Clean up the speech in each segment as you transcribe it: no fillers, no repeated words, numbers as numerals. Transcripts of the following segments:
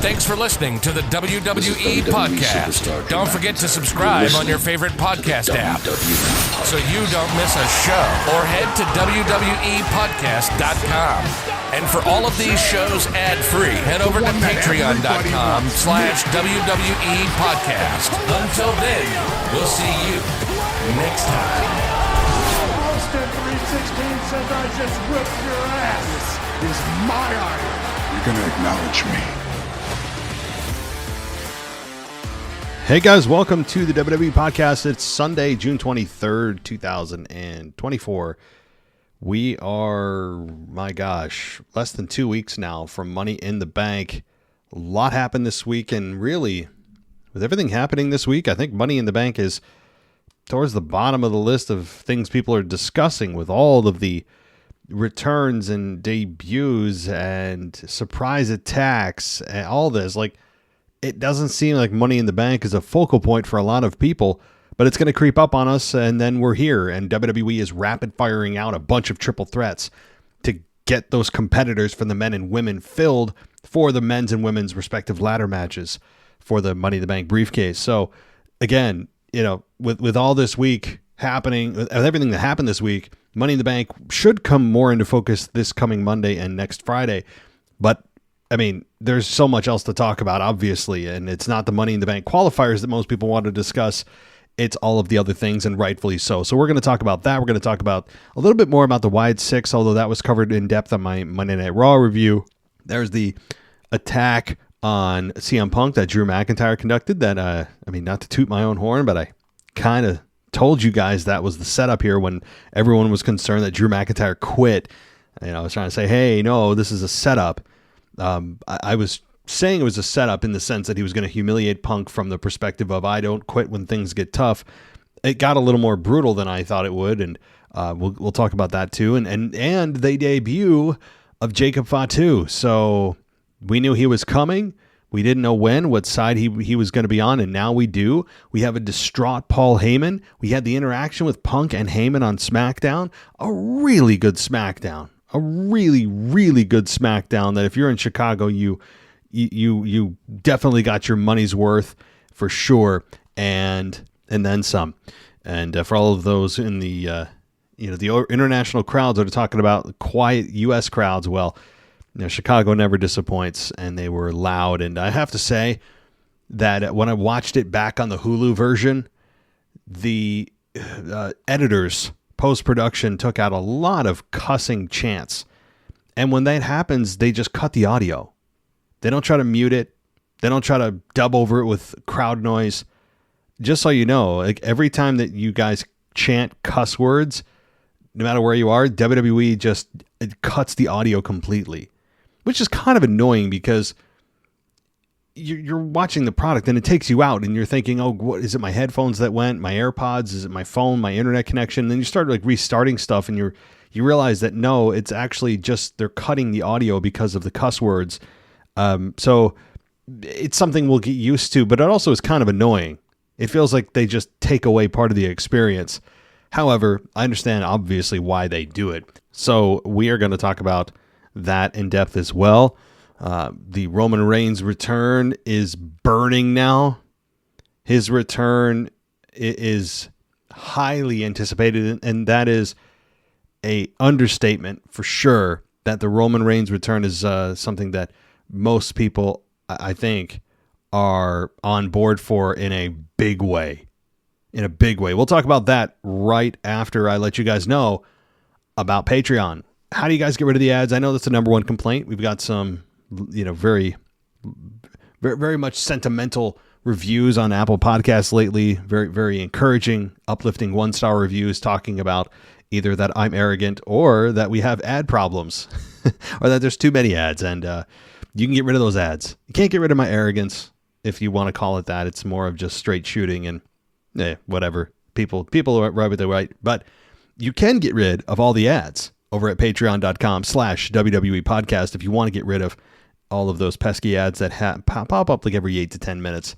Thanks for listening to the WWE Podcast. Don't forget to subscribe on your favorite podcast app so you don't miss a show. Or head to WWEpodcast.com. And for all of these shows ad-free, head over to Patreon.com/WWE Podcast. Until then, we'll see you next time. Austin 316 says I just whipped your ass. This is my iron. You're going to acknowledge me. Hey guys, welcome to the WWE Podcast. It's Sunday, June 23rd, 2024. We are, my gosh, less than 2 weeks now from Money in the Bank. A lot happened this week, and really, with everything happening this week, I think Money in the Bank is towards the bottom of the list of things people are discussing with all of the returns and debuts and surprise attacks and all this. Like, it doesn't seem like Money in the Bank is a focal point for a lot of people, but it's going to creep up on us, and then we're here, and WWE is rapid firing out a bunch of triple threats to get those competitors for the men and women filled for the men's and women's respective ladder matches for the Money in the Bank briefcase. So again, you know, with all this week happening, with everything that happened this week, Money in the Bank should come more into focus this coming Monday and next Friday. But I mean, there's so much else to talk about, obviously, and it's not the Money in the Bank qualifiers that most people want to discuss. It's all of the other things, and rightfully so. So we're going to talk about that. We're going to talk about a little bit more about the Wide Six, although that was covered in depth on my Monday Night Raw review. There's the attack on CM Punk that Drew McIntyre conducted that, I mean, not to toot my own horn, but I kind of told you guys that was the setup here when everyone was concerned that Drew McIntyre quit. You know, I was trying to say, hey, no, this is a setup. I was saying it was a setup in the sense that he was going to humiliate Punk from the perspective of I don't quit when things get tough. It got a little more brutal than I thought it would, and we'll talk about that too. And the debut of Jacob Fatu. So we knew he was coming. We didn't know what side he was going to be on, and now we do. We have a distraught Paul Heyman. We had the interaction with Punk and Heyman on SmackDown. A really good SmackDown. A really, really good SmackDown that if you're in Chicago, you definitely got your money's worth for sure, and then some. And for all of those in the the international crowds that are talking about quiet U.S. crowds, well, you know, Chicago never disappoints, and they were loud. And I have to say that when I watched it back on the Hulu version, the editors post-production took out a lot of cussing chants. And when that happens, they just cut the audio. They don't try to mute it. They don't try to dub over it with crowd noise. Just so you know, like every time that you guys chant cuss words, no matter where you are, WWE just it cuts the audio completely, which is kind of annoying because you're watching the product and it takes you out and you're thinking, oh, what is it? My headphones that went, my AirPods, is it my phone, my internet connection? And then you start like restarting stuff and you realize that no, it's actually just they're cutting the audio because of the cuss words. So it's something we'll get used to, but it also is kind of annoying. It feels like they just take away part of the experience. However, I understand obviously why they do it. So we are going to talk about that in depth as well. The Roman Reigns return is burning now. His return is highly anticipated, and that is a understatement for sure. That the Roman Reigns return is something that most people, I think, are on board for in a big way. In a big way. We'll talk about that right after I let you guys know about Patreon. How do you guys get rid of the ads? I know that's the number one complaint. We've got some, very, very, very much sentimental reviews on Apple Podcasts lately. Very, very encouraging, uplifting 1-star reviews talking about either that I'm arrogant or that we have ad problems or that there's too many ads. And you can get rid of those ads. You can't get rid of my arrogance, if you want to call it that. It's more of just straight shooting and whatever. People are right with the right. But you can get rid of all the ads over at patreon.com/WWE podcast if you want to get rid of all of those pesky ads that pop up like every 8 to 10 minutes.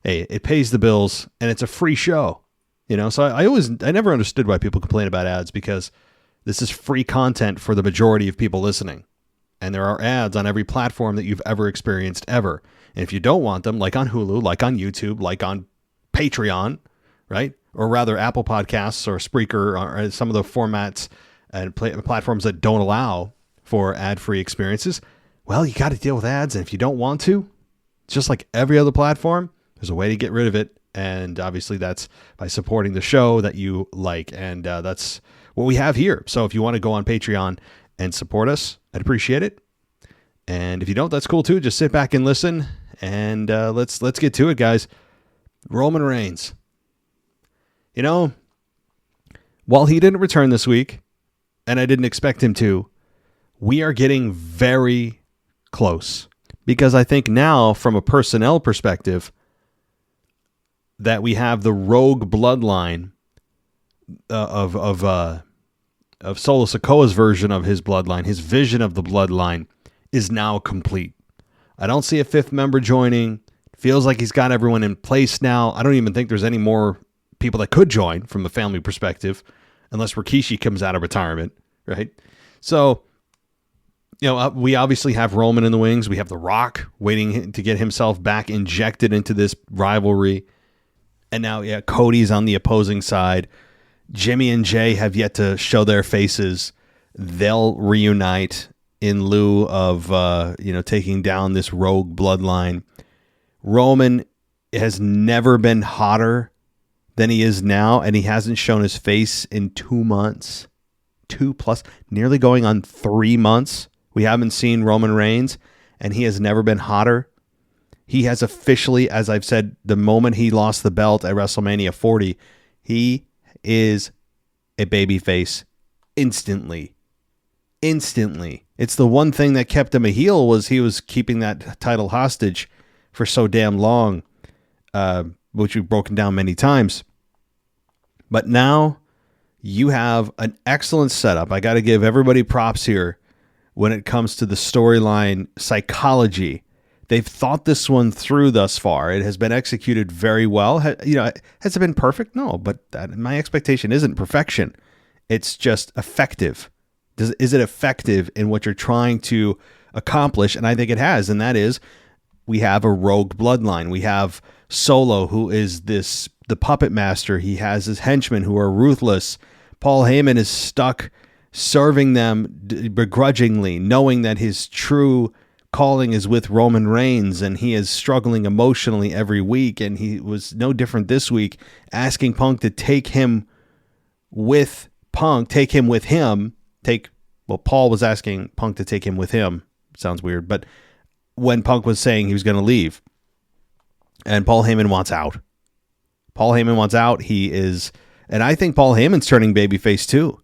Hey, it pays the bills and it's a free show. So I never understood why people complain about ads, because this is free content for the majority of people listening. And there are ads on every platform that you've ever experienced ever. And if you don't want them, like on Hulu, like on YouTube, like on Patreon, right? Or rather Apple Podcasts or Spreaker or some of the formats and platforms that don't allow for ad-free experiences, well, you got to deal with ads. And if you don't want to, just like every other platform, there's a way to get rid of it. And obviously that's by supporting the show that you like. And that's what we have here. So if you want to go on Patreon and support us, I'd appreciate it. And if you don't, that's cool too. Just sit back and listen. And let's get to it, guys. Roman Reigns. You know, while he didn't return this week, and I didn't expect him to, we are getting very close. Because I think now, from a personnel perspective, that we have the rogue bloodline of Solo Sikoa's version of his bloodline, his vision of the bloodline, is now complete. I don't see a fifth member joining. Feels like he's got everyone in place now. I don't even think there's any more people that could join from a family perspective, unless Rikishi comes out of retirement, right? So, you know, we obviously have Roman in the wings. We have The Rock waiting to get himself back injected into this rivalry. And now, yeah, Cody's on the opposing side. Jimmy and Jay have yet to show their faces. They'll reunite in lieu of, taking down this rogue bloodline. Roman has never been hotter than he is now, and he hasn't shown his face in 2 months. 2+, nearly going on 3 months. We haven't seen Roman Reigns, and he has never been hotter. He has officially, as I've said, the moment he lost the belt at WrestleMania 40, he is a babyface instantly. Instantly. It's the one thing that kept him a heel was he was keeping that title hostage for so damn long, which we've broken down many times. But now you have an excellent setup. I got to give everybody props here when it comes to the storyline psychology. They've thought this one through thus far. It has been executed very well. Has it been perfect? No, but my expectation isn't perfection. It's just effective. Is it effective in what you're trying to accomplish? And I think it has. And that is, we have a rogue bloodline. We have Solo, who is the puppet master. He has his henchmen who are ruthless. Paul Heyman is stuck serving them begrudgingly, knowing that his true calling is with Roman Reigns, and he is struggling emotionally every week. And he was no different this week, asking Punk to take him with him. Paul was asking Punk to take him with him. Sounds weird, but when Punk was saying he was going to leave, and Paul Heyman wants out. And I think Paul Heyman's turning babyface too,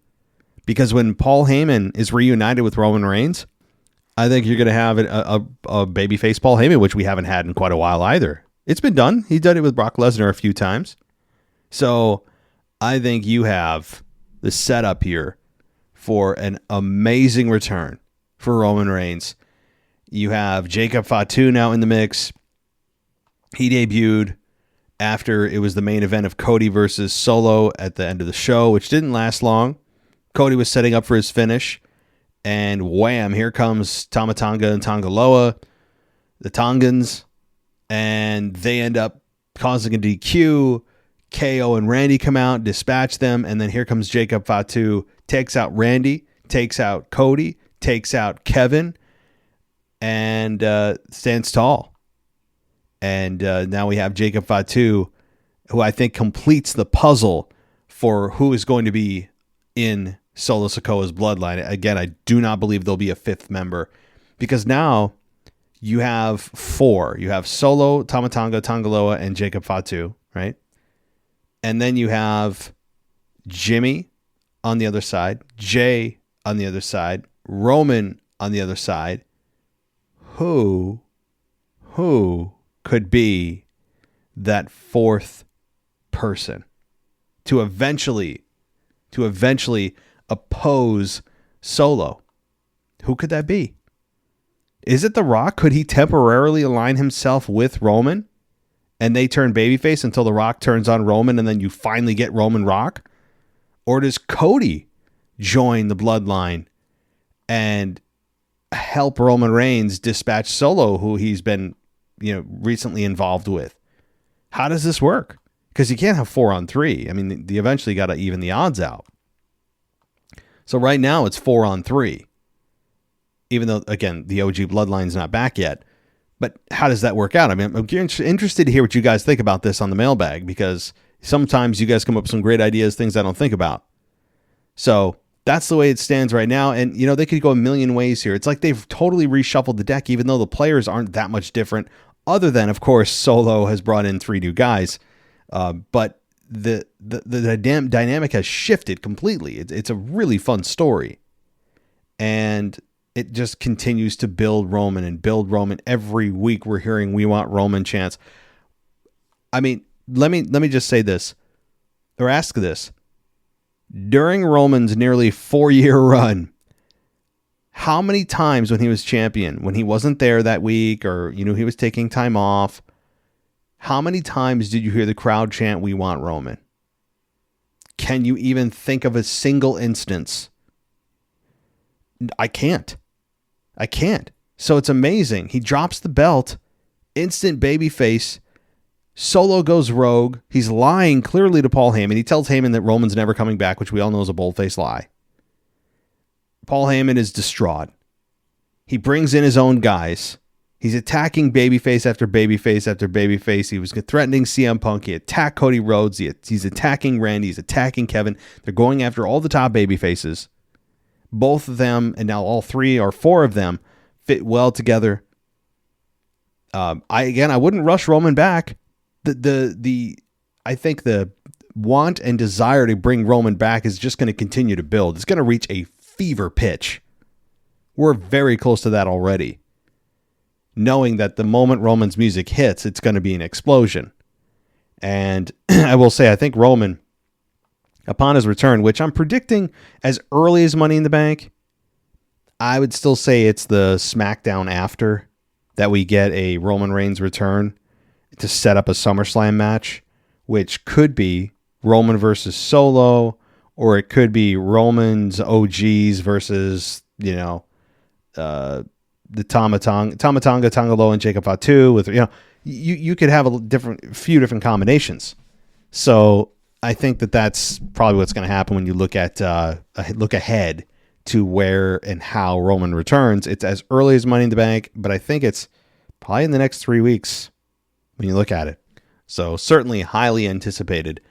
because when Paul Heyman is reunited with Roman Reigns, I think you're going to have a babyface Paul Heyman, which we haven't had in quite a while either. It's been done. He did it with Brock Lesnar a few times. So I think you have the setup here for an amazing return for Roman Reigns. You have Jacob Fatu now in the mix. He debuted after it was the main event of Cody versus Solo at the end of the show, which didn't last long. Cody was setting up for his finish, and wham, here comes Tama Tonga and Tongaloa, the Tongans, and they end up causing a DQ. KO and Randy come out, dispatch them, and then here comes Jacob Fatu, takes out Randy, takes out Cody, takes out Kevin, and stands tall. And now we have Jacob Fatu, who I think completes the puzzle for who is going to be in Solo Sikoa's bloodline. Again, I do not believe there'll be a fifth member, because now you have 4. You have Solo, Tama Tonga, Tongaloa, and Jacob Fatu, right? And then you have Jimmy on the other side, Jay on the other side, Roman on the other side. Who could be that fourth person to eventually oppose Solo? Who could that be? Is it The Rock? Could he temporarily align himself with Roman and they turn babyface until The Rock turns on Roman and then you finally get Roman Rock? Or does Cody join the bloodline and help Roman Reigns dispatch Solo, who he's been, recently involved with. How does this work? Because you can't have 4-on-3. I mean, you eventually got to even the odds out. So right now it's 4-on-3. Even though, again, the OG bloodline's not back yet. But how does that work out? I mean, I'm interested to hear what you guys think about this on the mailbag, because sometimes you guys come up with some great ideas, things I don't think about. So that's the way it stands right now. And, they could go a million ways here. It's like they've totally reshuffled the deck, even though the players aren't that much different, other than, of course, Solo has brought in 3 new guys. But the dynamic has shifted completely. It's a really fun story. And it just continues to build Roman and build Roman. Every week we're hearing "We want Roman" chants. I mean, let me just say this, or ask this. During Roman's nearly 4-year run, how many times when he was champion, when he wasn't there that week, or he was taking time off, how many times did you hear the crowd chant "We want Roman"? Can you even think of a single instance? I can't. So it's amazing. He drops the belt, instant babyface. Solo goes rogue. He's lying clearly to Paul Heyman. He tells Heyman that Roman's never coming back, which we all know is a bold-faced lie. Paul Heyman is distraught. He brings in his own guys. He's attacking babyface after babyface after babyface. He was threatening CM Punk. He attacked Cody Rhodes. He's attacking Randy. He's attacking Kevin. They're going after all the top babyfaces. Both of them, and now all 3 or 4 of them, fit well together. I wouldn't rush Roman back. I think the want and desire to bring Roman back is just going to continue to build. It's going to reach a fever pitch. We're very close to that already. Knowing that the moment Roman's music hits, it's going to be an explosion. And I will say, I think Roman, upon his return, which I'm predicting as early as Money in the Bank, I would still say it's the SmackDown after that we get a Roman Reigns return to set up a SummerSlam match, which could be Roman versus Solo, or it could be Roman's OGs versus, the Tamatonga, Tangaloa, and Jacob Fatu. With you could have few different combinations. So I think that's probably what's going to happen when you look at look ahead to where and how Roman returns. It's as early as Money in the Bank, but I think it's probably in the next 3 weeks when you look at it. So certainly highly anticipated,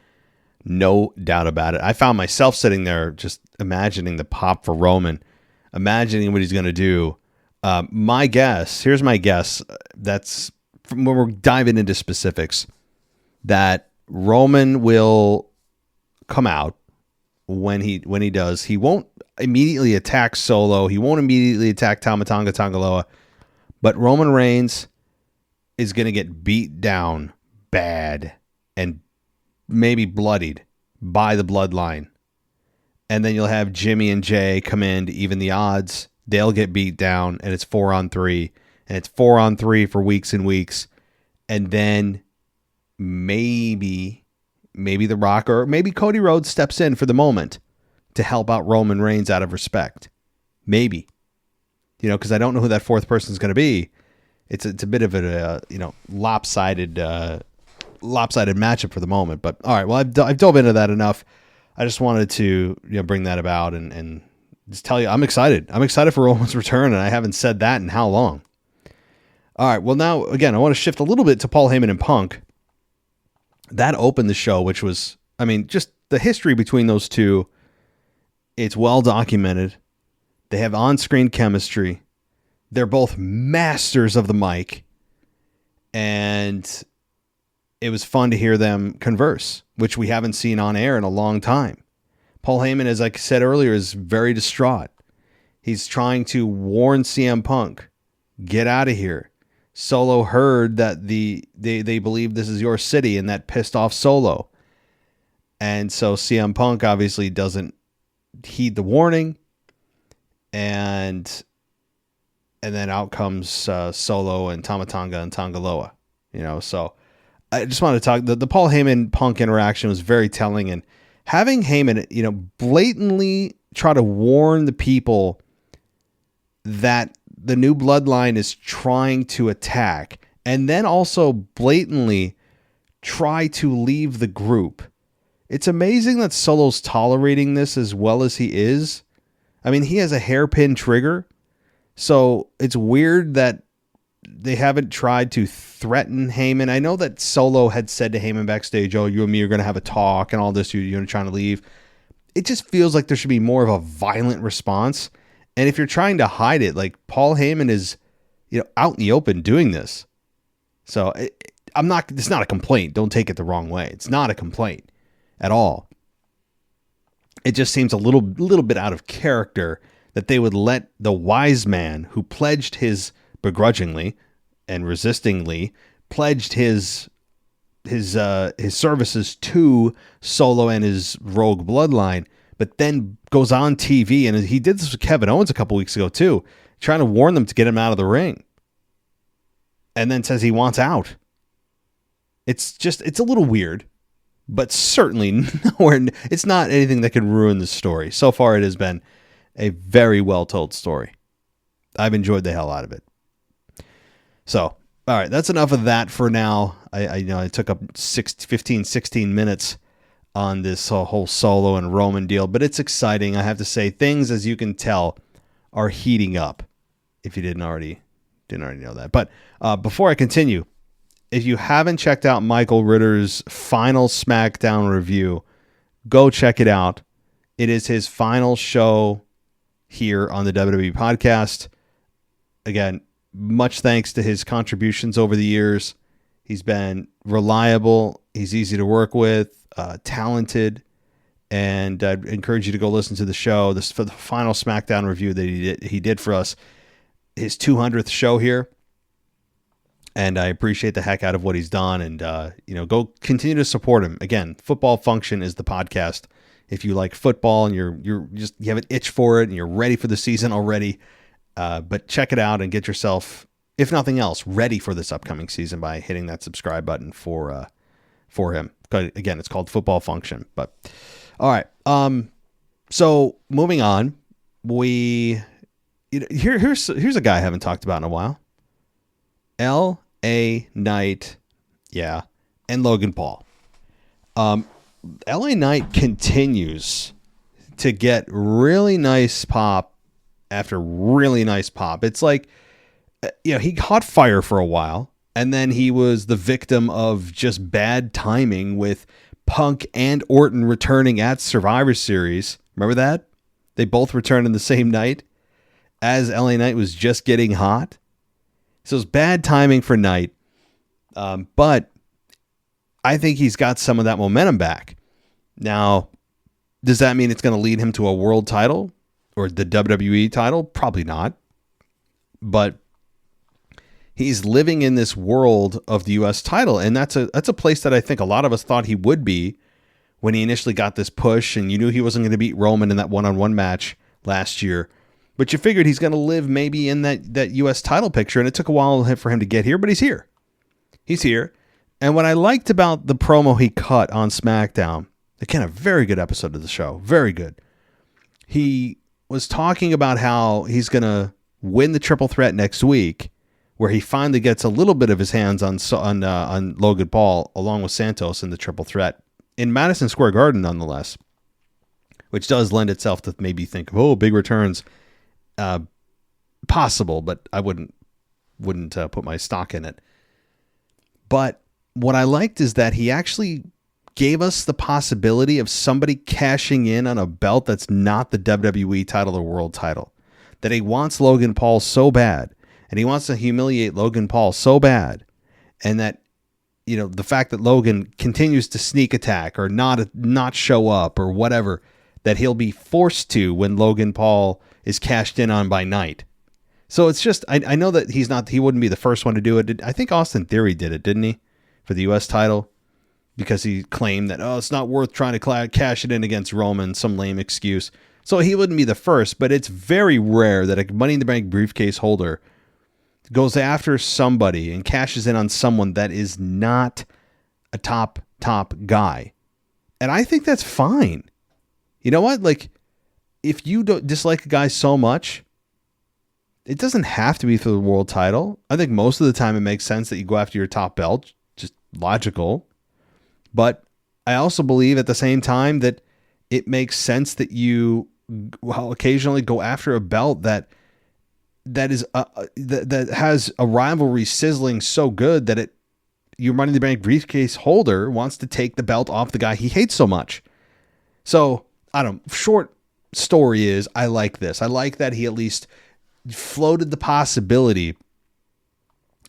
no doubt about it. I found myself sitting there just imagining the pop for Roman, imagining what he's going to do. Here's my guess. That's when we're diving into specifics, that Roman will come out when he does. He won't immediately attack Solo. He won't immediately attack Tamatonga Tangaloa, but Roman Reigns is going to get beat down bad and maybe bloodied by the bloodline. And then you'll have Jimmy and Jay come in to even the odds. They'll get beat down, and it's 4-on-3, and it's 4-on-3 for weeks and weeks. And then maybe The Rock or maybe Cody Rhodes steps in for the moment to help out Roman Reigns out of respect. Maybe. Because I don't know who that fourth person is going to be. It's a bit of a lopsided matchup for the moment. But all right, well, I've dove into that enough. I just wanted to bring that about and just tell you I'm excited. I'm excited for Roman's return, and I haven't said that in how long. All right, well, now, again, I want to shift a little bit to Paul Heyman and Punk. That opened the show, which was, just the history between those two. It's well documented. They have on-screen chemistry. They're both masters of the mic. And it was fun to hear them converse, which we haven't seen on air in a long time. Paul Heyman, as I said earlier, is very distraught. He's trying to warn CM Punk, get out of here. Solo heard that they believe this is your city, and that pissed off Solo. And so CM Punk obviously doesn't heed the warning. And then out comes Solo and Tamatonga and Tangaloa. So I just want to talk. The Paul Heyman Punk interaction was very telling, and having Heyman, blatantly try to warn the people that the new bloodline is trying to attack and then also blatantly try to leave the group. It's amazing that Solo's tolerating this as well as he is. I mean, he has a hairpin trigger, so it's weird that they haven't tried to threaten Heyman. I know that Solo had said to Heyman backstage, "Oh, you and me are going to have a talk and all this. You're trying to leave." It just feels like there should be more of a violent response. And if you're trying to hide it, like Paul Heyman is, out in the open doing this. So it's not a complaint. Don't take it the wrong way. It's not a complaint at all. It just seems a little bit out of character that they would let the wise man who pledged his begrudgingly and resistingly pledged his services to Solo and his rogue bloodline, but then goes on TV, and he did this with Kevin Owens a couple weeks ago too, trying to warn them to get him out of the ring, and then says he wants out. It's a little weird, but certainly nowhere. It's not anything that can ruin the story. So far, it has been a very well told story. I've enjoyed the hell out of it. So, all right, that's enough of that for now. I took up 16 minutes on this whole Solo and Roman deal, but it's exciting. I have to say, things, as you can tell, are heating up. If you didn't already know that. But before I continue, if you haven't checked out Michael Ritter's final SmackDown review, go check it out. It is his final show here on the WWE podcast. Again, much thanks to his contributions over the years. He's been reliable. He's easy to work with, talented, and I'd encourage you to go listen to the show. This for the final SmackDown review that he did for us, his 200th show here. And I appreciate the heck out of what he's done. And, go continue to support him. Again, Football Function is the podcast. If you like football and you have an itch for it and you're ready for the season already, but check it out and get yourself, if nothing else, ready for this upcoming season by hitting that subscribe button for him. Again, it's called Football Function. But all right. So moving on, here's a guy I haven't talked about in a while. L.A. Knight, and Logan Paul. L.A. Knight continues to get really nice pop after really nice pop. It's like, he caught fire for a while, and then he was the victim of just bad timing with Punk and Orton returning at Survivor Series. Remember that? They both returned in the same night as L.A. Knight was just getting hot. So it's bad timing for Knight, but I think he's got some of that momentum back. Now, does that mean it's going to lead him to a world title or the WWE title? Probably not. But he's living in this world of the U.S. title, and that's a place that I think a lot of us thought he would be when he initially got this push, and you knew he wasn't going to beat Roman in that one-on-one match last year. But you figured he's going to live maybe in that U.S. title picture, and it took a while for him to get here, but he's here. He's here. And what I liked about the promo he cut on SmackDown, again, a very good episode of the show, very good. He was talking about how he's going to win the triple threat next week, where he finally gets a little bit of his hands on Logan Paul, along with Santos in the triple threat in Madison Square Garden, nonetheless, which does lend itself to maybe think, big returns. Possible, but I wouldn't put my stock in it. But what I liked is that he actually gave us the possibility of somebody cashing in on a belt that's not the WWE title or world title. That he wants Logan Paul so bad, and he wants to humiliate Logan Paul so bad, and that the fact that Logan continues to sneak attack or not show up or whatever, that he'll be forced to when Logan Paul is cashed in on by Knight. So it's just, I know that he wouldn't be the first one to do it. I think Austin Theory did it, didn't he? For the U.S. title, because he claimed that, it's not worth trying to cash it in against Roman, some lame excuse. So he wouldn't be the first, but it's very rare that a Money in the Bank briefcase holder goes after somebody and cashes in on someone that is not a top guy. And I think that's fine. You know what? Like, if you don't dislike a guy so much, It doesn't have to be for the world title. I think most of the time it makes sense that you go after your top belt, just logical. But I also believe at the same time that it makes sense that you occasionally go after a belt that has a rivalry sizzling so good that your Money in the Bank briefcase holder wants to take the belt off the guy he hates so much. So short story is I like this. I like that he at least floated the possibility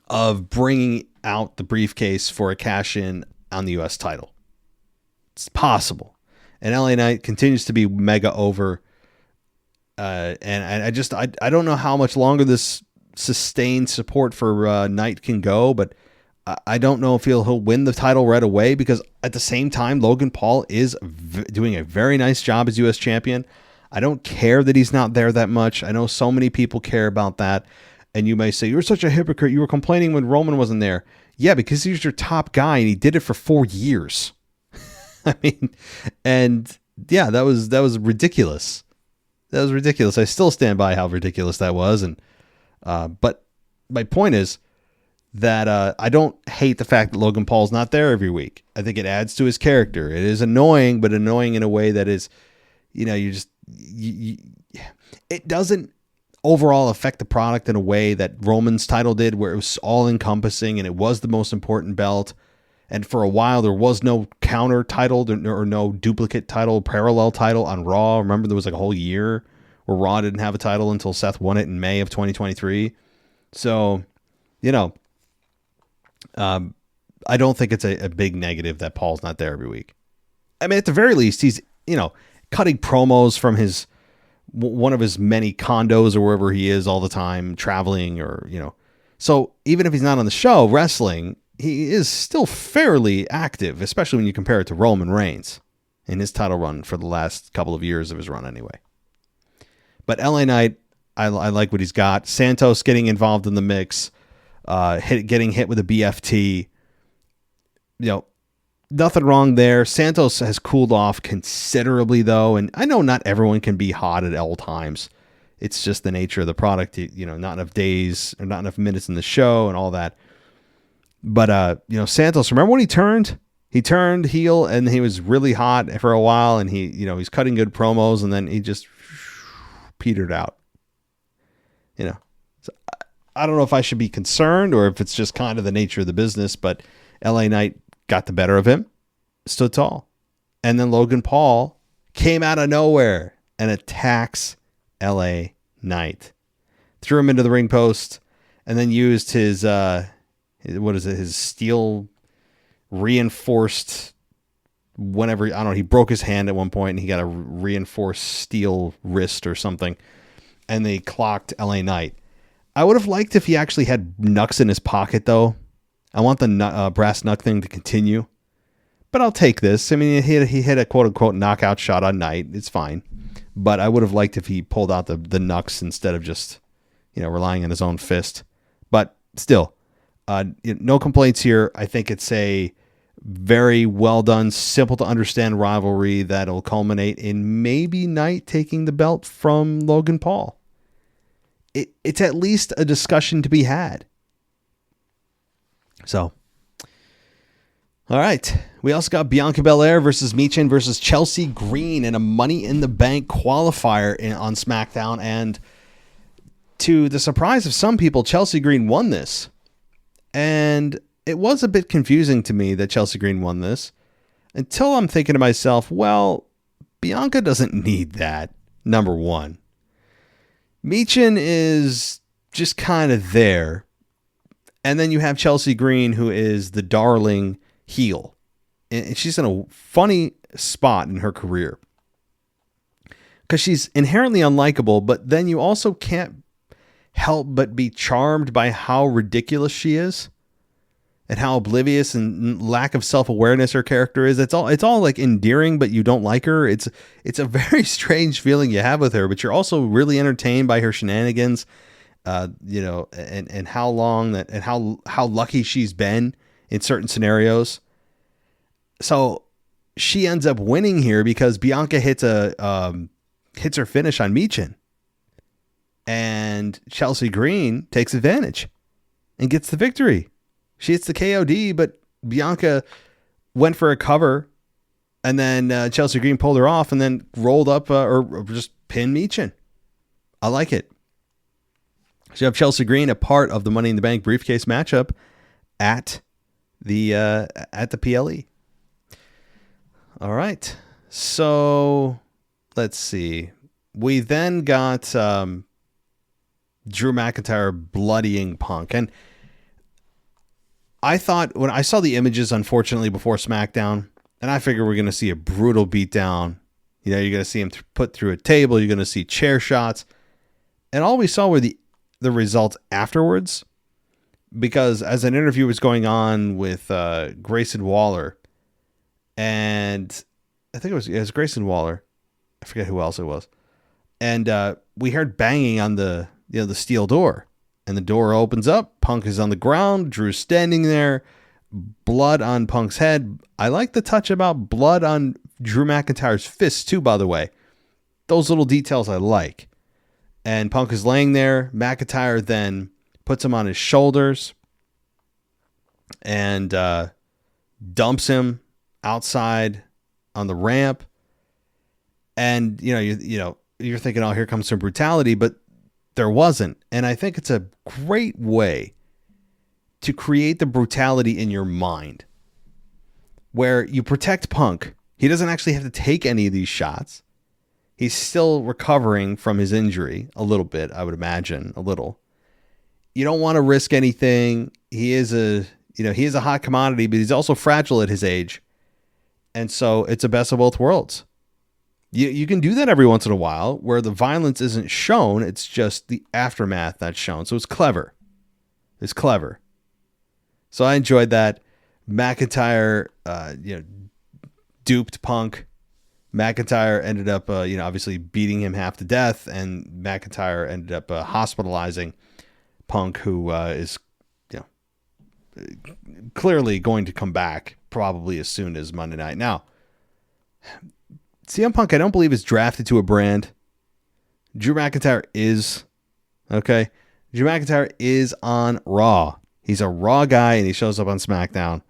of bringing out the briefcase for a cash in on the US title. It's possible. And LA Knight continues to be mega over. And I don't know how much longer this sustained support for Knight can go, but I don't know if he'll win the title right away, because at the same time, Logan Paul is doing a very nice job as US champion. I don't care that he's not there that much. I know so many people care about that. And you may say, you're such a hypocrite. You were complaining when Roman wasn't there. Yeah, because he's your top guy and he did it for 4 years. I mean, and yeah, that was ridiculous. That was ridiculous. I still stand by how ridiculous that was. And but my point is that I don't hate the fact that Logan Paul's not there every week. I think it adds to his character. It is annoying, but annoying in a way that is, it doesn't overall affect the product in a way that Roman's title did, where it was all encompassing and it was the most important belt. And for a while, there was no counter title or no duplicate title, parallel title on Raw. Remember, there was like a whole year where Raw didn't have a title until Seth won it in May of 2023. So, I don't think it's a big negative that Paul's not there every week. I mean, at the very least, he's, cutting promos from one of his many condos or wherever he is all the time, traveling or, So even if he's not on the show wrestling, he is still fairly active, especially when you compare it to Roman Reigns in his title run for the last couple of years of his run anyway. But LA Knight, I like what he's got. Santos getting involved in the mix, getting hit with a BFT. Nothing wrong there. Santos has cooled off considerably, though, and I know not everyone can be hot at all times. It's just the nature of the product. Not enough days or not enough minutes in the show and all that. But Santos, remember when he turned? He turned heel and he was really hot for a while, and he's cutting good promos, and then he just petered out. So I don't know if I should be concerned or if it's just kind of the nature of the business, but LA Knight got the better of him, stood tall. And then Logan Paul came out of nowhere and attacks LA Knight. Threw him into the ring post and then used his his steel reinforced whenever, I don't know, he broke his hand at one point and he got a reinforced steel wrist or something. And they clocked LA Knight. I would have liked if he actually had knucks in his pocket, though. I want the brass knuck thing to continue, but I'll take this. I mean, he hit a quote-unquote knockout shot on Knight. It's fine, but I would have liked if he pulled out the knucks instead of just, relying on his own fist. But still, no complaints here. I think it's a very well done, simple to understand rivalry that'll culminate in maybe Knight taking the belt from Logan Paul. It's at least a discussion to be had. So, all right. We also got Bianca Belair versus Michin versus Chelsea Green in a Money in the Bank qualifier on SmackDown. And to the surprise of some people, Chelsea Green won this. And it was a bit confusing to me that Chelsea Green won this until I'm thinking to myself, well, Bianca doesn't need that, number one. Michin is just kind of there. And then you have Chelsea Green, who is the darling heel. And she's in a funny spot in her career because she's inherently unlikable, but then you also can't help but be charmed by how ridiculous she is and how oblivious and lack of self-awareness her character is. It's all like endearing, but you don't like her. It's a very strange feeling you have with her, but you're also really entertained by her shenanigans. And how long that, and how lucky she's been in certain scenarios. So she ends up winning here because Bianca hits her finish on Michin. And Chelsea Green takes advantage and gets the victory. She hits the KOD, but Bianca went for a cover, and then Chelsea Green pulled her off and then rolled up or just pinned Michin. I like it. So you have Chelsea Green, a part of the Money in the Bank briefcase matchup at the PLE. All right. So let's see. We then got Drew McIntyre bloodying Punk. And I thought when I saw the images, unfortunately, before SmackDown, and I figured we're going to see a brutal beatdown. You know, you're going to see him put through a table. You're going to see chair shots. And all we saw were the results afterwards. Because as an interview was going on with Grayson Waller, and I think it was Grayson Waller. I forget who else it was. And we heard banging on the steel door, and the door opens up. Punk is on the ground. Drew's standing there. Blood on Punk's head. I like the touch about blood on Drew McIntyre's fists too, by the way. Those little details I like. And Punk is laying there. McIntyre then puts him on his shoulders and dumps him outside on the ramp. And you're thinking, oh, here comes some brutality, but there wasn't. And I think it's a great way to create the brutality in your mind, where you protect Punk. He doesn't actually have to take any of these shots. He's still recovering from his injury a little bit, I would imagine, a little. You don't want to risk anything. He is a hot commodity, but he's also fragile at his age. And so it's a best of both worlds. You can do that every once in a while where the violence isn't shown. It's just the aftermath that's shown. So it's clever. It's clever. So I enjoyed that. McIntyre, duped Punk. McIntyre ended up, obviously beating him half to death, and McIntyre ended up hospitalizing Punk, who is, clearly going to come back probably as soon as Monday night. Now, CM Punk, I don't believe, is drafted to a brand. Drew McIntyre is. Okay? Drew McIntyre is on Raw. He's a Raw guy, and he shows up on SmackDown.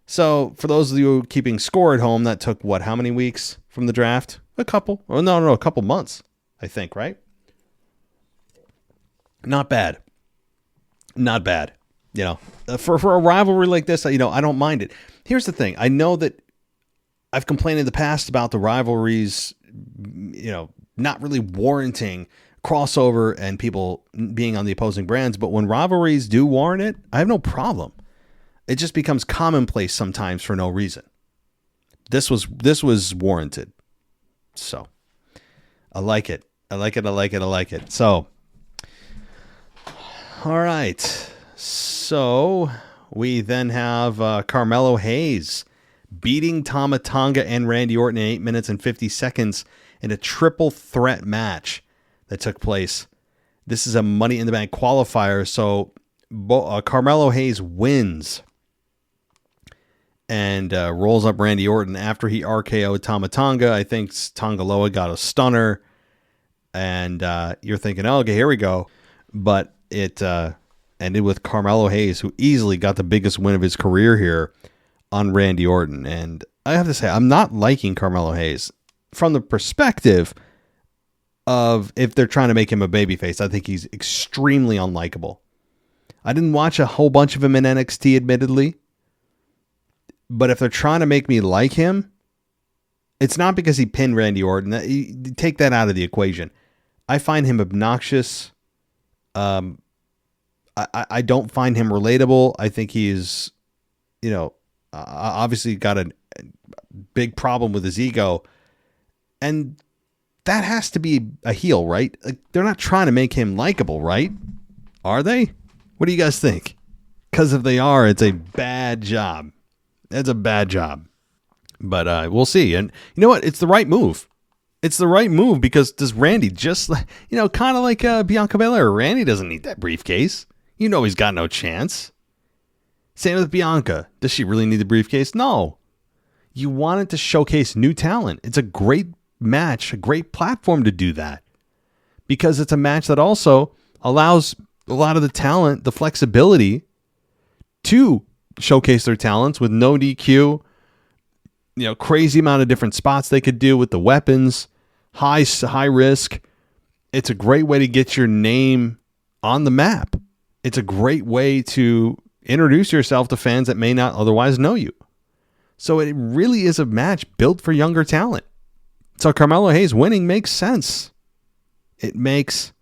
So, for those of you keeping score at home, that took, how many weeks from the draft? A couple. Oh, no, a couple months, I think, right? Not bad. Not bad. For a rivalry like this, I don't mind it. Here's the thing. I know that I've complained in the past about the rivalries, not really warranting crossover and people being on the opposing brands. But when rivalries do warrant it, I have no problem. It just becomes commonplace sometimes for no reason. This was warranted. So I like it. I like it. So, all right. So we then have Carmelo Hayes beating Tama Tonga and Randy Orton in 8 minutes and 50 seconds in a triple threat match that took place. This is a Money in the Bank qualifier. So Carmelo Hayes wins and rolls up Randy Orton after he RKO'd Tama Tonga. I think Tonga Loa got a stunner. And you're thinking, oh, okay, here we go. But it ended with Carmelo Hayes, who easily got the biggest win of his career here on Randy Orton. And I have to say, I'm not liking Carmelo Hayes from the perspective of if they're trying to make him a babyface. I think he's extremely unlikable. I didn't watch a whole bunch of him in NXT, admittedly. But if they're trying to make me like him, it's not because he pinned Randy Orton. Take that out of the equation. I find him obnoxious. I don't find him relatable. I think he's, obviously got a big problem with his ego. And that has to be a heel, right? Like, they're not trying to make him likable, right? Are they? What do you guys think? Because if they are, it's a bad job. It's a bad job. But we'll see. And you know what? It's the right move. It's the right move because does Randy just, kind of like Bianca Belair. Randy doesn't need that briefcase. He's got no chance. Same with Bianca. Does she really need the briefcase? No. You wanted to showcase new talent. It's a great match, a great platform to do that. because it's a match that also allows a lot of the talent the flexibility to showcase their talents with no DQ, crazy amount of different spots they could do with the weapons, high risk. It's a great way to get your name on the map. It's a great way to introduce yourself to fans that may not otherwise know you. So it really is a match built for younger talent. So Carmelo Hayes winning makes sense. It makes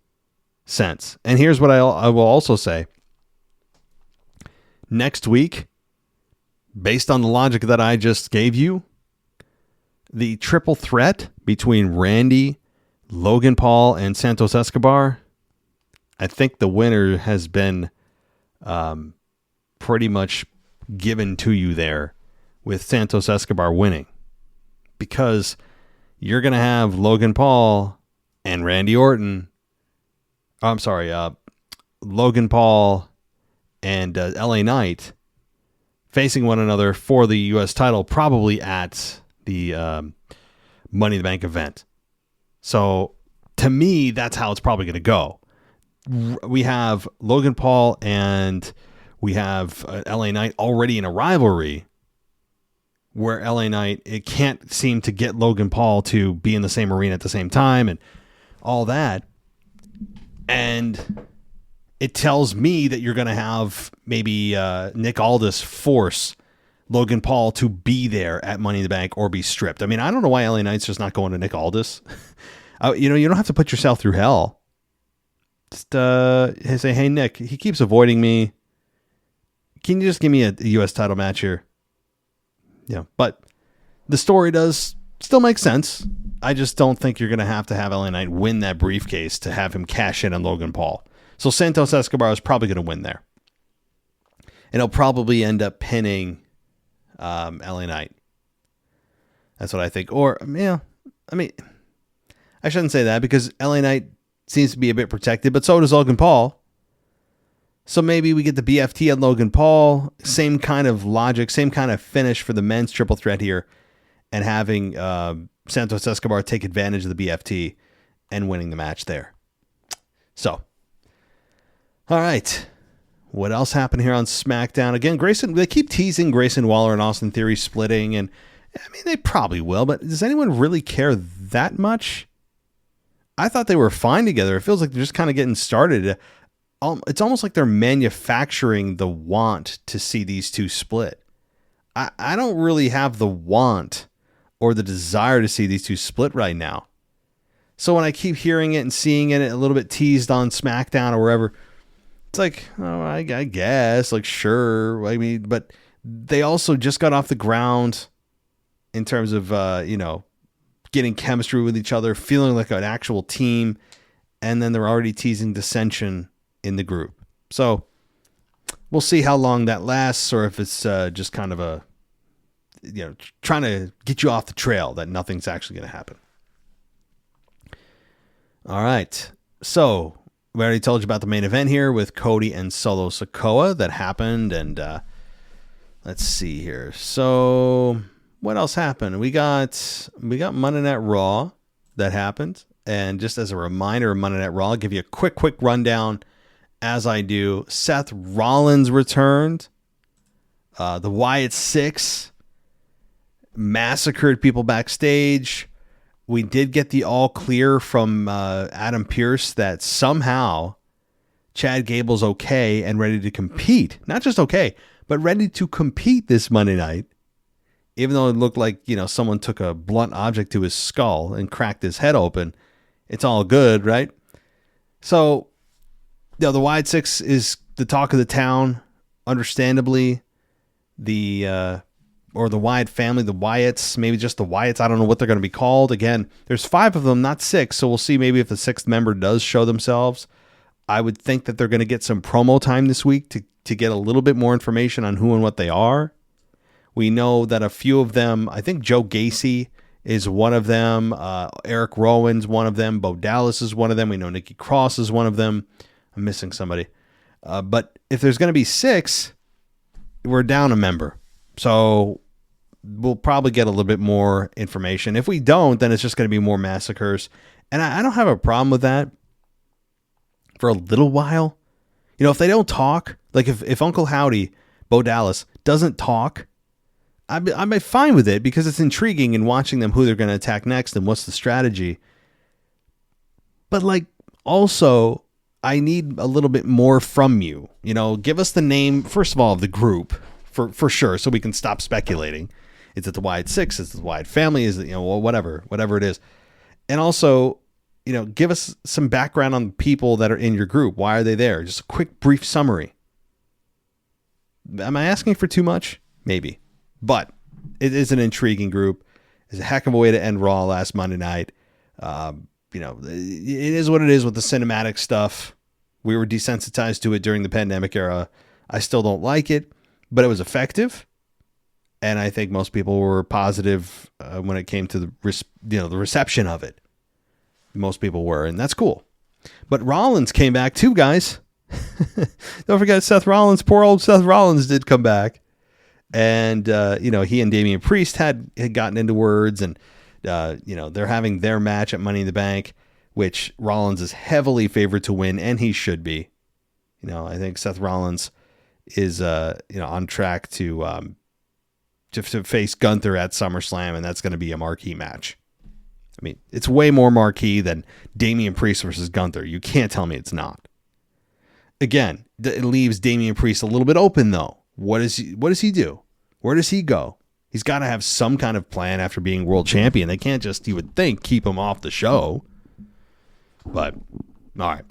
sense. And here's what I will also say. Next week, based on the logic that I just gave you, the triple threat between Randy, Logan Paul, and Santos Escobar, I think the winner has been pretty much given to you there, with Santos Escobar winning, because you're going to have Logan Paul and Randy Orton. Logan Paul and LA Knight facing one another for the U.S. title, probably at the Money in the Bank event. So to me, that's how it's probably going to go. We have Logan Paul and we have LA Knight already in a rivalry, where LA Knight, it can't seem to get Logan Paul to be in the same arena at the same time and all that. And it tells me that you're going to have maybe Nick Aldis force Logan Paul to be there at Money in the Bank or be stripped. I mean, I don't know why LA Knight's just not going to Nick Aldis. You don't have to put yourself through hell. Just say, hey, Nick, he keeps avoiding me. Can you just give me a U.S. title match here? Yeah, but the story does still make sense. I just don't think you're going to have LA Knight win that briefcase to have him cash in on Logan Paul. So Santos Escobar is probably going to win there. And he'll probably end up pinning LA Knight. That's what I think. Or, I shouldn't say that, because LA Knight seems to be a bit protected, but so does Logan Paul. So maybe we get the BFT on Logan Paul. Same kind of logic, same kind of finish for the men's triple threat here, and having Santos Escobar take advantage of the BFT and winning the match there. So, all right. What else happened here on SmackDown? Again, they keep teasing Grayson Waller and Austin Theory splitting, and they probably will, but does anyone really care that much? I thought they were fine together. It feels like they're just kind of getting started. It's almost like they're manufacturing the want to see these two split. I don't really have the want or the desire to see these two split right now. So when I keep hearing it and seeing it a little bit teased on SmackDown or wherever, it's like, oh, I guess, like, sure. But they also just got off the ground in terms of, getting chemistry with each other, feeling like an actual team. And then they're already teasing dissension in the group. So we'll see how long that lasts, or if it's just kind of trying to get you off the trail, that nothing's actually going to happen. All right. So we already told you about the main event here with Cody and Solo Sikoa that happened. And let's see here. So what else happened? We got Monday Night Raw that happened. And just as a reminder of Monday Night Raw, I'll give you a quick rundown as I do. Seth Rollins returned. The Wyatt Six massacred people backstage. We did get the all clear from Adam Pearce that somehow Chad Gable's okay and ready to compete. Not just okay, but ready to compete this Monday night. Even though it looked like, someone took a blunt object to his skull and cracked his head open. It's all good, right? So, the Wyatt Six is the talk of the town, understandably. The Wyatt family, the Wyatts, maybe just the Wyatts. I don't know what they're going to be called. Again, there's 5 of them, not 6. So we'll see maybe if the 6th member does show themselves. I would think that they're going to get some promo time this week to get a little bit more information on who and what they are. We know that a few of them, I think Joe Gacy is one of them. Eric Rowan's one of them. Bo Dallas is one of them. We know Nikki Cross is one of them. I'm missing somebody. But if there's going to be 6, we're down a member. So we'll probably get a little bit more information. If we don't, then it's just going to be more massacres. And I don't have a problem with that. for a little while. You know, if they don't talk, like if Uncle Howdy, Bo Dallas, doesn't talk, I'm fine with it because it's intriguing in watching them who they're going to attack next and what's the strategy. But like, also, I need a little bit more from you. You know, give us the name, first of all, of the group for sure, so we can stop speculating. Is it the Wyatt Six? Is it the Wyatt family? Is it, you know, whatever it is. And also, you know, give us some background on the people that are in your group. Why are they there? Just a quick, brief summary. Am I asking for too much? Maybe. But it is an intriguing group. It's a heck of a way to end Raw last Monday night. You know, it is what it is with the cinematic stuff. We were desensitized to it during the pandemic era. I still don't like it, but it was effective. And I think most people were positive when it came to the reception of it. Most people were, and that's cool. But Rollins came back too, guys. Don't forget Seth Rollins. Poor old Seth Rollins did come back. And, you know, he and Damian Priest had gotten into words, and, you know, they're having their match at Money in the Bank, which Rollins is heavily favored to win, and he should be. You know, I think Seth Rollins is, you know, on track to face Gunther at SummerSlam, and that's going to be a marquee match. I mean, it's way more marquee than Damian Priest versus Gunther. You can't tell me it's not. Again, it leaves Damian Priest a little bit open, though. What does he do? Where does he go? He's got to have some kind of plan after being world champion. They can't just, you would think, keep him off the show. But, all right.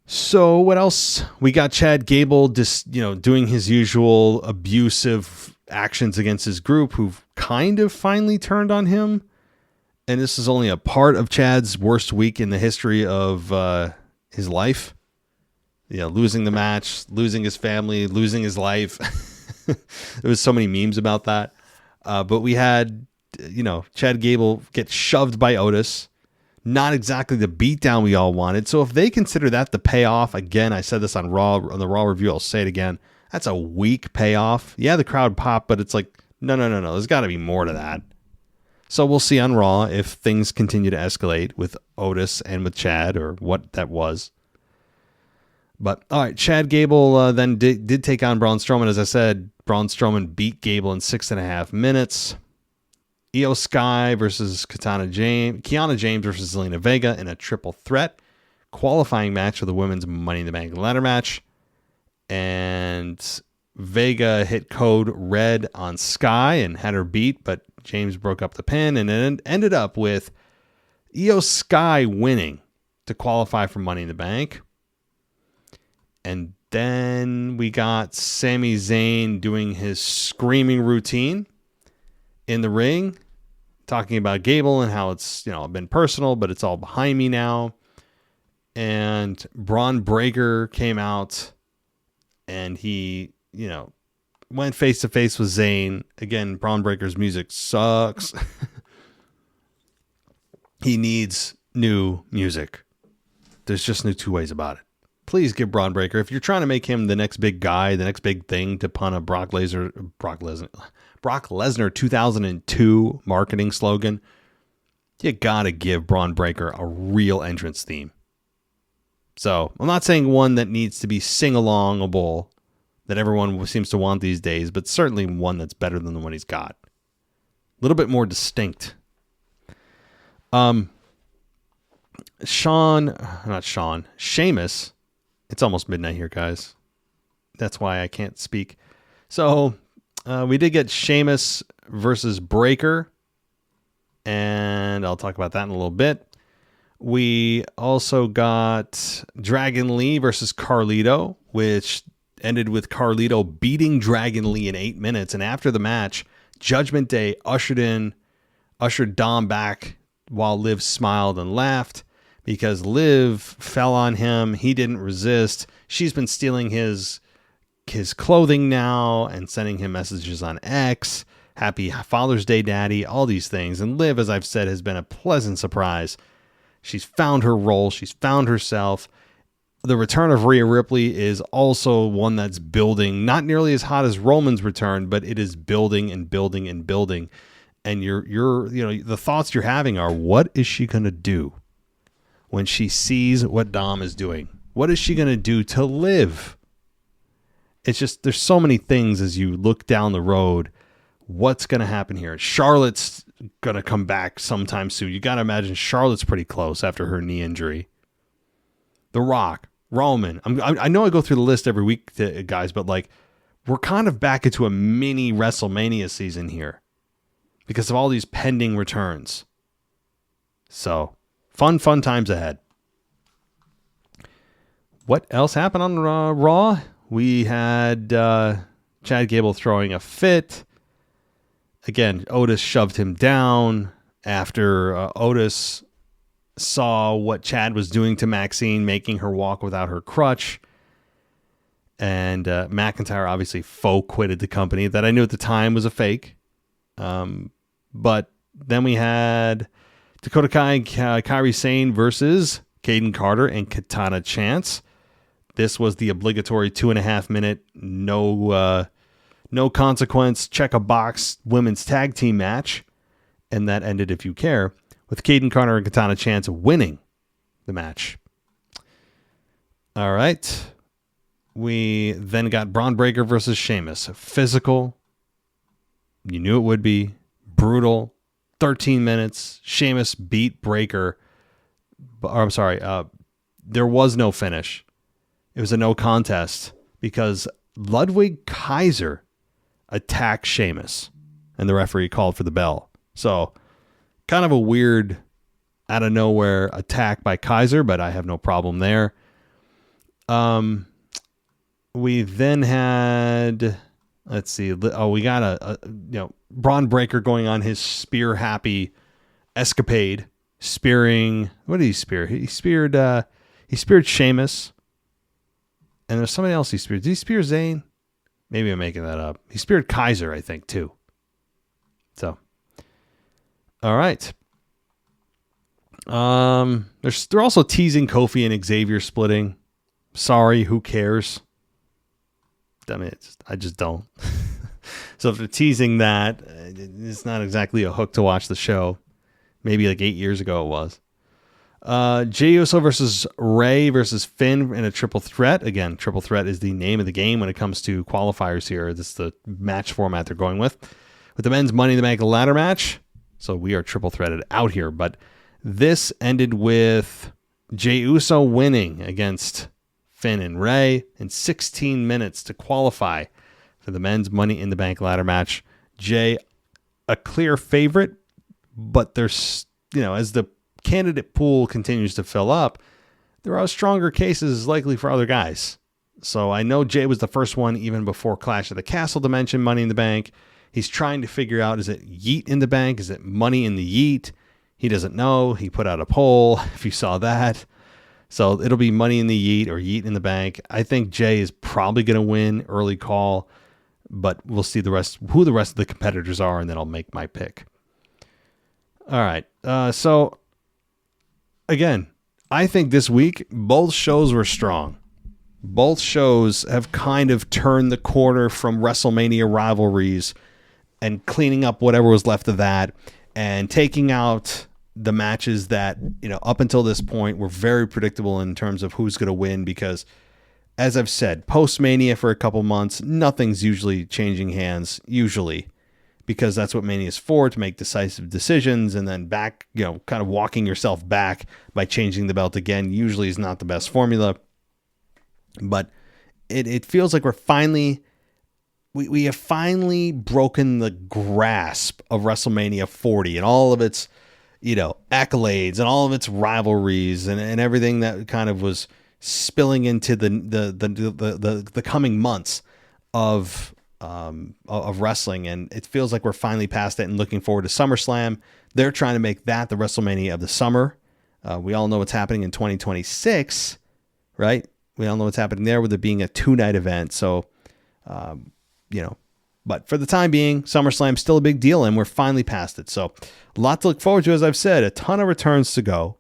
So what else? We got Chad Gable just, you know, doing his usual abusive actions against his group, who've kind of finally turned on him. And this is only a part of Chad's worst week in the history of his life. You know, losing the match, losing his family, losing his life. There was so many memes about that. But we had, you know, Chad Gable get shoved by Otis. Not exactly the beatdown we all wanted. So if they consider that the payoff, again, I said this on the Raw review, I'll say it again. That's a weak payoff. Yeah, the crowd popped, but it's like, no. There's got to be more to that. So we'll see on Raw if things continue to escalate with Otis and with Chad, or what that was. But, all right, Chad Gable then did take on Braun Strowman. As I said, Braun Strowman beat Gable in 6.5 minutes. Io Sky versus Kiana James versus Zelina Vega in a triple threat qualifying match for the women's Money in the Bank ladder match. And Vega hit code red on Sky and had her beat, but James broke up the pin, and it ended up with Io Sky winning to qualify for Money in the Bank. And then we got Sami Zayn doing his screaming routine in the ring, talking about Gable and how it's, you know, been personal, but it's all behind me now. And Braun Breaker came out and he, you know, went face to face with Zayn. Again, Braun Breaker's music sucks. He needs new music. There's just no two ways about it. Please give Braun Breaker, if you're trying to make him the next big guy, the next big thing to pun a Brock Lesnar 2002 marketing slogan, you gotta give Braun Breaker a real entrance theme. So I'm not saying one that needs to be sing-alongable that everyone seems to want these days, but certainly one that's better than the one he's got. A little bit more distinct. Sheamus. It's almost midnight here, guys. That's why I can't speak. So we did get Sheamus versus Breaker, and I'll talk about that in a little bit. We also got Dragon Lee versus Carlito, which ended with Carlito beating Dragon Lee in 8 minutes. And after the match, Judgment Day ushered Dom back while Liv smiled and laughed because Liv fell on him. He didn't resist. She's been stealing his clothing now and sending him messages on X. Happy Father's Day, Daddy, all these things. And Liv, as I've said, has been a pleasant surprise. She's found her role. She's found herself. The return of Rhea Ripley is also one that's building, not nearly as hot as Roman's return, but it is building and building and building. And you're the thoughts you're having are, what is she going to do? when she sees what Dom is doing. What is she going to do to live? It's just, there's so many things as you look down the road. What's going to happen here? Charlotte's going to come back sometime soon. You got to imagine Charlotte's pretty close after her knee injury. The Rock, Roman. I know I go through the list every week, guys, but like, we're kind of back into a mini WrestleMania season here because of all these pending returns. So, fun times ahead. What else happened on Raw? We had Chad Gable throwing a fit. Again, Otis shoved him down after Otis saw what Chad was doing to Maxine, making her walk without her crutch. And McIntyre obviously faux quitted the company that I knew at the time was a fake. But then we had Dakota Kai and Kairi Sane versus Caden Carter and Katana Chance. This was the obligatory 2.5 minute, no consequence, check a box women's tag team match. And that ended, if you care, with Caden Carter and Katana Chance winning the match. All right. We then got Braun Breaker versus Sheamus. Physical. You knew it would be. Brutal. 13 minutes. Sheamus beat Breaker. There was no finish. It was a no contest because Ludwig Kaiser attacked Sheamus and the referee called for the bell. So kind of a weird out of nowhere attack by Kaiser, but I have no problem there. We then had, let's see. Oh, we got a Braun Breaker going on his spear happy escapade, spearing. What did he spear? He speared Sheamus. And there's somebody else he speared. Did he spear Zayn? Maybe I'm making that up. He speared Kaiser, I think, too. So, all right. They're also teasing Kofi and Xavier splitting. Sorry, who cares? I mean, I just don't. So if they're teasing that, it's not exactly a hook to watch the show. Maybe like 8 years ago it was. Jey Uso versus Rey versus Finn in a triple threat. Again, triple threat is the name of the game when it comes to qualifiers here. This is the match format they're going with. With the men's Money in the Bank ladder match. So we are triple threaded out here. But this ended with Jey Uso winning against Finn and Rey in 16 minutes to qualify for the men's Money in the Bank ladder match. Jey, a clear favorite, but there's, as the candidate pool continues to fill up, there are stronger cases likely for other guys. So I know Jey was the first one even before Clash of the Castle to mention Money in the Bank. He's trying to figure out, is it Yeet in the Bank? Is it Money in the Yeet? He doesn't know. He put out a poll, if you saw that. So it'll be Money in the Yeet or Yeet in the Bank. I think Jey is probably going to win, early call, but we'll see who the rest of the competitors are, and then I'll make my pick. All right. So again, I think this week, both shows were strong. Both shows have kind of turned the corner from WrestleMania rivalries and cleaning up whatever was left of that and taking out the matches that, up until this point were very predictable in terms of who's going to win, because as I've said, post-Mania for a couple months, nothing's usually changing hands, because that's what Mania is for, to make decisive decisions, and then back, kind of walking yourself back by changing the belt again usually is not the best formula. But it feels like we have finally broken the grasp of WrestleMania 40 and all of its, accolades and all of its rivalries and everything that kind of was spilling into the coming months of wrestling. And it feels like we're finally past it and looking forward to SummerSlam. They're trying to make that the WrestleMania of the summer. We all know what's happening in 2026, right? We all know what's happening there with it being a 2-night event. So, but for the time being, SummerSlam's still a big deal, and we're finally past it. So a lot to look forward to, as I've said, a ton of returns to go.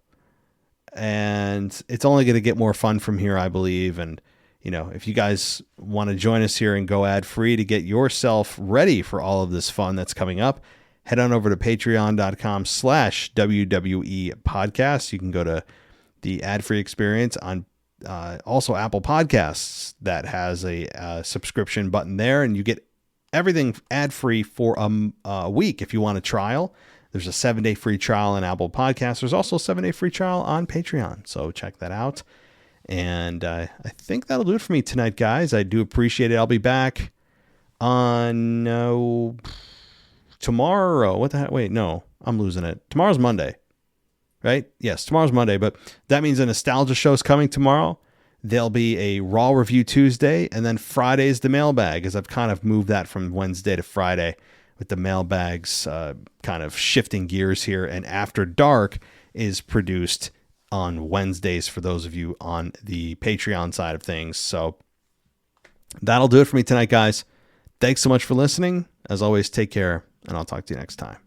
And it's only going to get more fun from here, I believe. And, if you guys want to join us here and go ad-free to get yourself ready for all of this fun that's coming up, head on over to patreon.com/WWE podcast. You can go to the ad-free experience on also Apple Podcasts that has a subscription button there, and you get everything ad-free for a week if you want a trial. There's a 7-day free trial on Apple Podcasts. There's also a 7-day free trial on Patreon. So check that out. And I think that'll do it for me tonight, guys. I do appreciate it. I'll be back on tomorrow. What the heck? Wait, no, I'm losing it. Tomorrow's Monday, right? Yes, tomorrow's Monday. But that means a nostalgia show is coming tomorrow. There'll be a Raw review Tuesday. And then Friday's the mailbag, as I've kind of moved that from Wednesday to Friday with the mailbags kind of shifting gears here. And After Dark is produced on Wednesdays for those of you on the Patreon side of things. So that'll do it for me tonight, guys. Thanks so much for listening. As always, take care, and I'll talk to you next time.